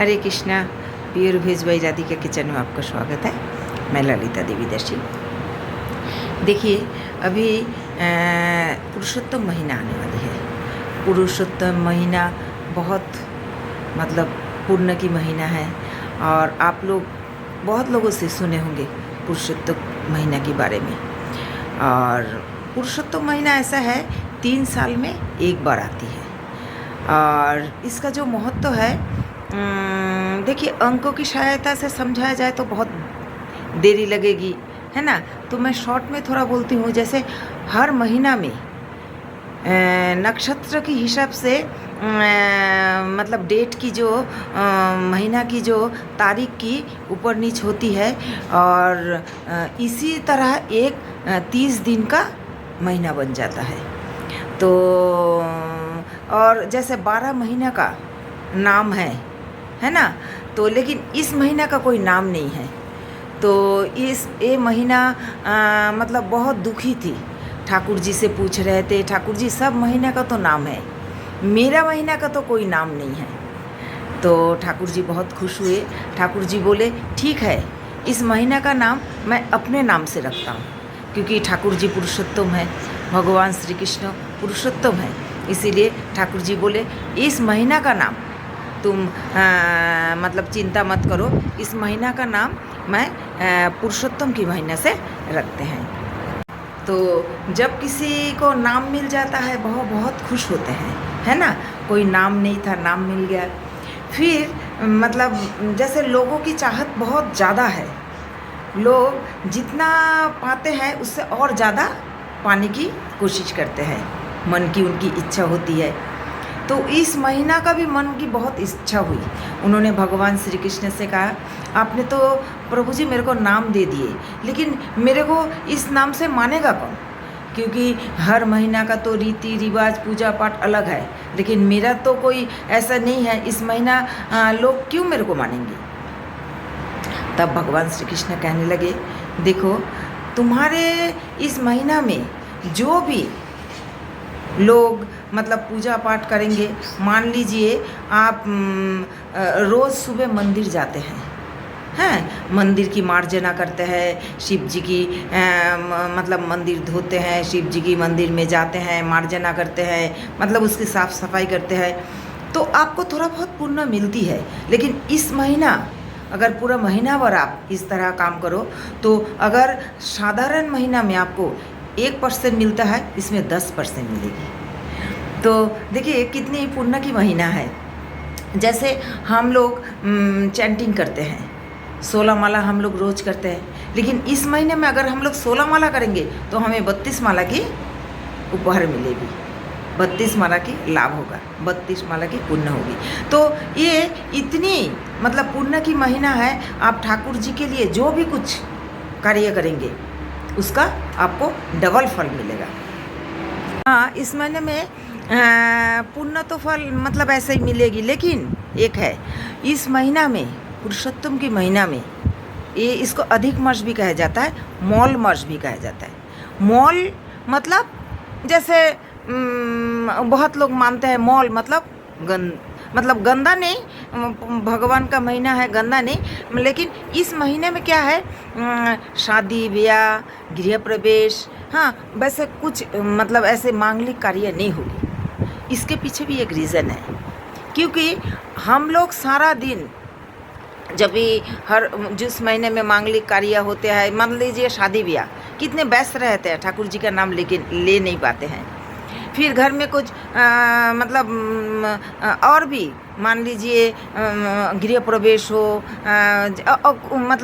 Hare Krishna. Pure veg by Radhika kitchen में आपका स्वागत है। मैं ललिता देवी दर्शी। देखिए, अभी पुरुषोत्तम महीना आने वाली है। पुरुषोत्तम महीना बहुत पुण्य की महीना है और आप लोग बहुत लोगों से सुने होंगे पुरुषोत्तम महीना के बारे में। और पुरुषोत्तम महीना ऐसा है 3 साल में एक बार आती है और इसका जो महत्व है, देखिए, अंकों की सहायता से समझाया जाए तो बहुत देरी लगेगी, है ना। तो मैं शॉर्ट में थोड़ा बोलती हूँ। जैसे हर महीना में नक्षत्र के हिसाब से डेट की जो महीना की जो तारीख की ऊपर नीच होती है और इसी तरह एक 30 दिन का महीना बन जाता है। तो और जैसे 12 महीना का नाम है ना। तो लेकिन इस महीना का कोई नाम नहीं है। तो ये महीना बहुत दुखी थी। ठाकुर जी से पूछ रहे थे, ठाकुर जी सब महीना का तो नाम है, मेरा महीना का तो कोई नाम नहीं है। तो ठाकुर जी बहुत खुश हुए। ठाकुर जी बोले, ठीक है, इस महीना का नाम मैं अपने नाम से रखता हूँ, क्योंकि ठाकुर जी पुरुषोत्तम है, भगवान श्री कृष्ण पुरुषोत्तम है। इसीलिए ठाकुर जी बोले, इस महीना का नाम तुम चिंता मत करो, इस महीना का नाम मैं पुरुषोत्तम की महीना से रखते हैं। तो जब किसी को नाम मिल जाता है वह बहुत खुश होते हैं, है ना। कोई नाम नहीं था, नाम मिल गया। फिर जैसे लोगों की चाहत बहुत ज़्यादा है, लोग जितना पाते हैं उससे और ज़्यादा पाने की कोशिश करते हैं, मन की उनकी इच्छा होती है। तो इस महीना का भी मन की बहुत इच्छा हुई। उन्होंने भगवान श्री कृष्ण से कहा, आपने तो प्रभु जी मेरे को नाम दे दिए, लेकिन मेरे को इस नाम से मानेगा कौन? क्योंकि हर महीना का तो रीति रिवाज पूजा पाठ अलग है, लेकिन मेरा तो कोई ऐसा नहीं है। इस महीना लोग क्यों मेरे को मानेंगे? तब भगवान श्री कृष्ण कहने लगे, देखो, तुम्हारे इस महीना में जो भी लोग पूजा पाठ करेंगे, मान लीजिए आप रोज़ सुबह मंदिर जाते हैं, मंदिर की मार्जना करते हैं, शिव जी की मंदिर धोते हैं, शिव जी की मंदिर में जाते हैं, मार्जना करते हैं, उसकी साफ़ सफाई करते हैं, तो आपको थोड़ा बहुत पुण्य मिलती है। लेकिन इस महीना अगर पूरा महीना भर आप इस तरह काम करो, तो अगर साधारण महीना में आपको 1% मिलता है, इसमें 10% मिलेगी। तो देखिए कितनी पुण्य की महीना है। जैसे हम लोग चैंटिंग करते हैं, 16 माला हम लोग रोज़ करते हैं, लेकिन इस महीने में अगर हम लोग 16 माला करेंगे तो हमें 32 माला की उपहार मिलेगी, 32 माला की लाभ होगा, 32 माला की पुण्य होगी। तो ये इतनी पुण्य की महीना है। आप ठाकुर जी के लिए जो भी कुछ कार्य करेंगे उसका आपको डबल फल मिलेगा। हाँ, इस महीने में पुण्य तो फल ऐसे ही मिलेगी, लेकिन एक है, इस महीना में, पुरुषोत्तम की महीना में, ये इसको अधिक मास भी कहा जाता है, मौल मास भी कहा जाता है। मौल जैसे बहुत लोग मानते हैं मौल गंदा नहीं, भगवान का महीना है, गंदा नहीं। लेकिन इस महीने में क्या है, शादी ब्याह, गृह प्रवेश, हाँ, वैसे कुछ ऐसे मांगलिक कार्य नहीं होगी। इसके पीछे भी एक रीज़न है, क्योंकि हम लोग सारा दिन जब भी जिस महीने में मांगलिक कार्य होते हैं, मान लीजिए शादी ब्याह, कितने व्यस्त रहते हैं, ठाकुर जी का नाम ले नहीं पाते हैं। फिर घर में कुछ और भी मान लीजिए गृह प्रवेश हो,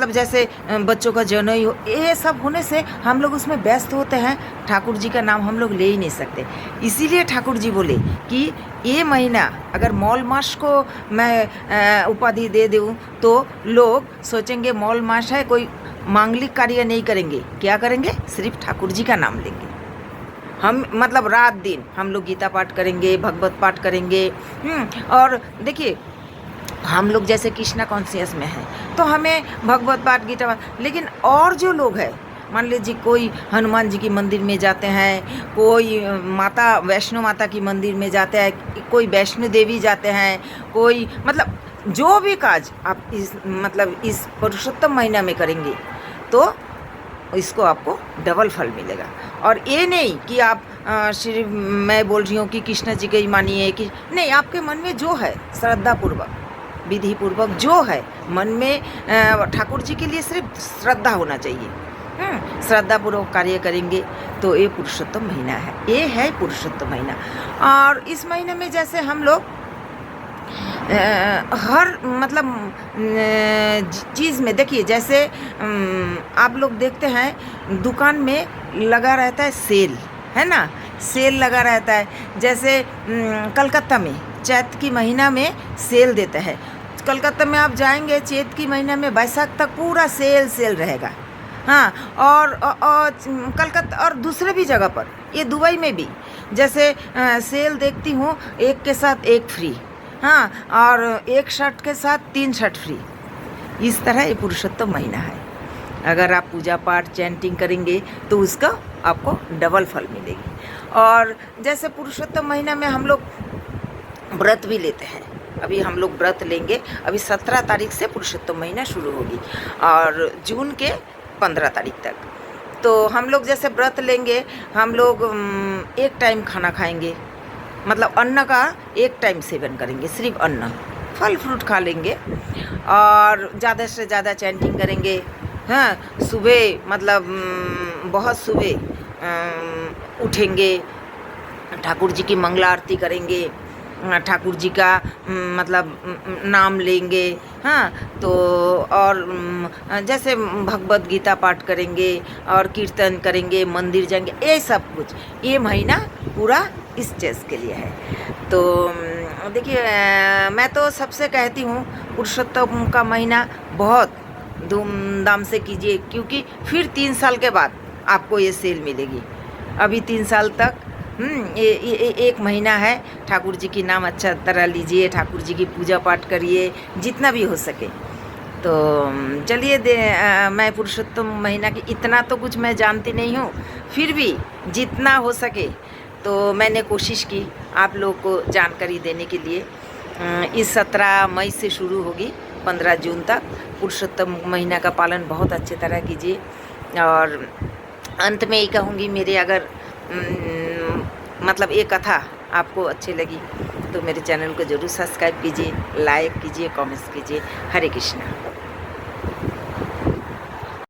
जैसे बच्चों का जन्म हो, ये सब होने से हम लोग उसमें व्यस्त होते हैं, ठाकुर जी का नाम हम लोग ले ही नहीं सकते। इसीलिए ठाकुर जी बोले कि ये महीना अगर मौल मास को मैं उपाधि दे दूँ तो लोग सोचेंगे मौल मास है, कोई मांगलिक कार्य नहीं करेंगे, क्या करेंगे, सिर्फ ठाकुर जी का नाम लेंगे। हम रात दिन हम लोग गीता पाठ करेंगे, भगवत पाठ करेंगे। और देखिए, हम लोग जैसे कृष्णा कॉन्शियस में हैं तो हमें भगवत पाठ, गीता पाठ, लेकिन और जो लोग हैं, मान लीजिए कोई हनुमान जी की मंदिर में जाते हैं, कोई वैष्णो माता की मंदिर में जाते हैं, कोई वैष्णो देवी जाते हैं, कोई जो भी काज आप इस मतलब इस पुरुषोत्तम महीना में करेंगे तो इसको आपको डबल फल मिलेगा। और ये नहीं कि आप सिर्फ मैं बोल रही हूँ कि कृष्ण जी का ही मानिए कि नहीं, आपके मन में जो है श्रद्धापूर्वक विधि पूर्वक जो है मन में ठाकुर जी के लिए सिर्फ श्रद्धा होना चाहिए। श्रद्धापूर्वक कार्य करेंगे तो ये पुरुषोत्तम महीना है, ये है पुरुषोत्तम महीना। और इस महीने में जैसे हम लोग हर मतलब चीज़ में देखिए, जैसे आप लोग देखते हैं दुकान में लगा रहता है सेल, है ना, सेल लगा रहता है। जैसे कलकत्ता में चैत की महीना में सेल देता है। कलकत्ता में आप जाएंगे चैत की महीना में बैसाख तक पूरा सेल रहेगा। हाँ, और कलकत्ता और दूसरे भी जगह पर, ये दुबई में भी जैसे सेल देखती हूँ, एक के साथ एक फ्री, हाँ, और एक शर्ट के साथ 3 शर्ट फ्री। इस तरह ये पुरुषोत्तम महीना है। अगर आप पूजा पाठ चैंटिंग करेंगे तो उसका आपको डबल फल मिलेगी। और जैसे पुरुषोत्तम महीना में हम लोग व्रत भी लेते हैं। अभी हम लोग व्रत लेंगे, अभी 17 तारीख से पुरुषोत्तम महीना शुरू होगी और जून के 15 तारीख तक। तो हम लोग जैसे व्रत लेंगे, हम लोग एक टाइम खाना खाएंगे, मतलब अन्न का एक टाइम सेवन करेंगे, सिर्फ अन्न, फल फ्रूट खा लेंगे और ज़्यादा से ज़्यादा चैंटिंग करेंगे। हाँ, सुबह मतलब बहुत सुबह उठेंगे, ठाकुर जी की मंगला आरती करेंगे, ठाकुर जी का मतलब नाम लेंगे। हाँ, तो और जैसे भगवत गीता पाठ करेंगे और कीर्तन करेंगे, मंदिर जाएंगे, ये सब कुछ ये महीना पूरा इस चीज़ के लिए है। तो देखिए, मैं तो सबसे कहती हूँ पुरुषोत्तम का महीना बहुत धूमधाम से कीजिए, क्योंकि फिर 3 साल के बाद आपको ये सेल मिलेगी। अभी 3 साल तक ये एक महीना है, ठाकुर जी की नाम अच्छा तरह लीजिए, ठाकुर जी की पूजा पाठ करिए जितना भी हो सके। तो चलिए मैं पुरुषोत्तम महीना की इतना तो कुछ मैं जानती नहीं हूँ, फिर भी जितना हो सके तो मैंने कोशिश की आप लोग को जानकारी देने के लिए। इस 17 मई से शुरू होगी 15 जून तक। पुरुषोत्तम महीना का पालन बहुत अच्छे तरह कीजिए। और अंत में ये कहूँगी, मेरे अगर मतलब ये कथा आपको अच्छी लगी तो मेरे चैनल को ज़रूर सब्सक्राइब कीजिए, लाइक कीजिए, कमेंट्स कीजिए। हरे कृष्णा।